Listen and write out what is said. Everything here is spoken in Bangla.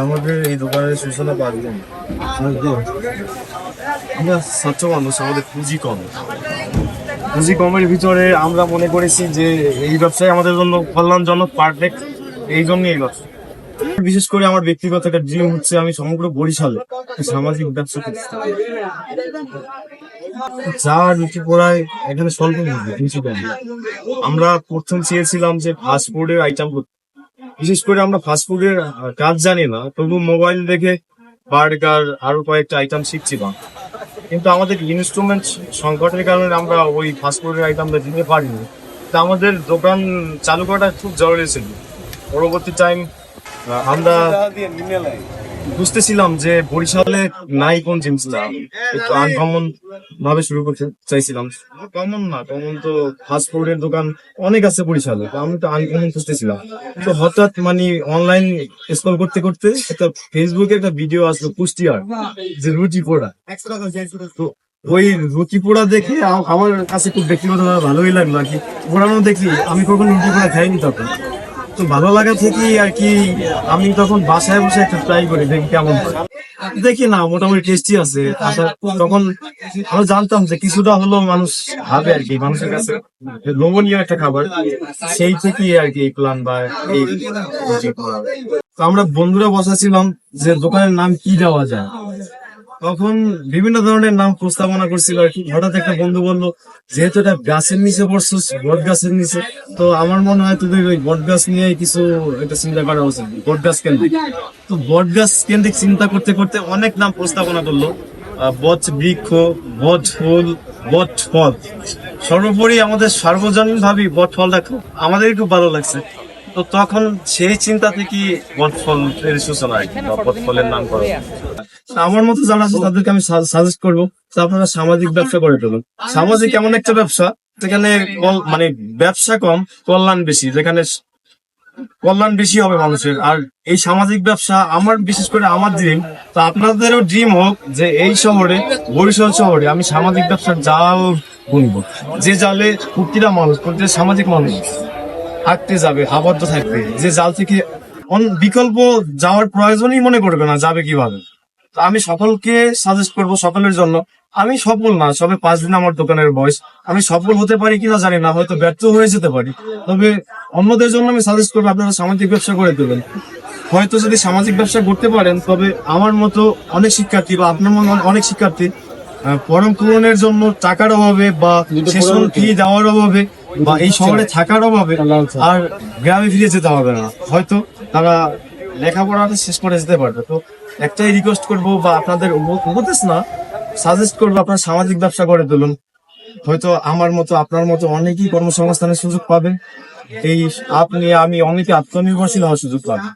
আমাদের এই দোকানের সূচনা 5 দিন। আমরা ছাত্র মানুষ, আমাদের পুঁজি কম। পুঁজি কমের ভিতরে আমরা মনে করেছি যে এই ব্যবসায় আমাদের জন্য কল্যাণজনক, পারফেক্ট। এই জন্য এই ব্যবসা, বিশেষ করে আমার ব্যক্তিগত একটা ড্রিম হচ্ছে আমি সমগ্র বরিশালে সামাজিক ব্যবসা করতে চাই। চা রুটি পোড়ায় এখানে স্বল্প মূল্যে কিছু কম। আমরা প্রথম চেয়েছিলাম যে ফাস্টফুডের আইটেম করতে। বিশেষ করে আমরা ফাস্টফুডের কাজ জানি না, তবু মোবাইল দেখে বার্গার আরো কয়েকটা আইটেম শিখছিলাম। কিন্তু আমাদের ইনস্ট্রুমেন্ট সংকটের কারণে আমরা ওই ফাস্টফুডের আইটেমটা দিতে পারিনি। তা আমাদের দোকান চালু করাটা খুব জরুরি ছিল। পরবর্তী টাইম আমরা বুঝতেছিলাম যে বরিশালে নাই কোন জিনিসটা, একটু আনকমন ভাবে শুরু করতে চাইছিলাম। কমন না, কমন তো ফাস্টফুডের দোকান অনেক আছে বরিশালে, তো আমি তো আনকমন খুঁজতেছিলাম। তো হঠাৎ মানে অনলাইন স্ক্রল করতে করতে একটা ফেসবুকে একটা ভিডিও আসলো কুষ্টিয়ার, যে রুটি পোড়া। তো ওই রুটি পোড়া দেখে আমার কাছে খুব ব্যক্তিগতভাবে ভালোই লাগলো আর কি। পোড়ানো দেখি, আমি কখনো রুটি পোড়া খাইনি তখন। তো ভালো লাগা থেকেই আর কি আমি তখন বাসায় বসে একটা ট্রাই করি, দেখি কেমন হয়। দেখি না, মোটামুটি টেস্টি আছে। তখন আমরা জানতাম যে কিছুটা হলো মানুষ ভাবে আর কি, মানুষের কাছে লোভনীয় একটা খাবার। সেই থেকেই আর কি এই প্ল্যান বা এই তো আমরা বন্ধুরা বসাছিলাম যে দোকানের নাম কি দেওয়া যায়। তখন বিভিন্ন ধরনের নাম প্রস্তাবনা করছিল আর কি। হঠাৎ একটা বন্ধু বললো, যেহেতু এটা গাছের নিচে পড়ছিস, বট গাছের নিচে, তো আমার মনে হয় তোদের ওই বট গাছ নিয়ে কিছু একটা চিন্তা করা উচিত, বট গাছ কেন্দ্রিক। তো বট গাছ কেন্দ্রিক চিন্তা করতে করতে অনেক নাম প্রস্তাবনা করলো, বট বৃক্ষ, বট ফুল, বট ফল। সর্বোপরি আমাদের সার্বজনীন ভাবে বট ফলটা আমাদের খুব ভালো লাগছে। তো তখন সেই চিন্তা থেকে বট ফল এর সূচনা আর কি, বট ফলের নাম করা। আমার মতো যারা আছে তাদেরকে আমি সাজেস্ট করবো যে আপনারা সামাজিক ব্যবসা করে তুলুন। সামাজিক এমন একটা ব্যবসা যেখানে মানে ব্যবসা কম, কল্যাণ বেশি, যেখানে কল্যাণ বেশি হবে মানুষের। আর এই সামাজিক ব্যবসা আমার, বিশেষ করে আমার ড্রিম, তো আপনাদেরও ড্রিম হোক যে এই শহরে, বরিশাল শহরে আমি সামাজিক ব্যবসার জাল বুনবো, যে জালে প্রতিটা মানুষ, প্রতিটা সামাজিক মানুষ থাকতে যাবে, আবদ্ধ থাকবে, যে জাল থেকে বিকল্প যাওয়ার প্রয়োজনই মনে করবে না, যাবে কিভাবে। তো আমি সকলকে সাজেস্ট করবো, সকলের জন্য। আমি সফল না, সবে 5 দিন আমার দোকানের বয়স। আমি সফল হতে পারি কিনা জানি না, হয়তো ব্যর্থ হয়ে যেতে পারি। তবে অন্যদের জন্য আমি সাজেস্ট করবো আপনারা সামাজিক ব্যবসা করে দেবেন। হয়তো যদি সামাজিক ব্যবসা করতে পারেন, তবে আমার মতো অনেক শিক্ষার্থী বা আপনার মতো অনেক শিক্ষার্থী ফর্ম পূরণের জন্য টাকার অভাবে বা সেশন ফি দেওয়ার অভাবে বা এই শহরে থাকার অভাবে আর গ্রামে ফিরে যেতে হবে না, হয়তো তারা লেখাপড়াটা শেষ করে যেতে পারবে। তো একটাই রিকোয়েস্ট করবো বা আপনাদের উপদেশ না, সাজেস্ট করবো, আপনার সামাজিক ব্যবসা করে তুলুন। হয়তো আমার মতো, আপনার মতো অনেকেই কর্মসংস্থানের সুযোগ পাবেন। এই আপনি, আমি অনেকে আত্মনির্ভরশীল হওয়ার সুযোগ পাবেন।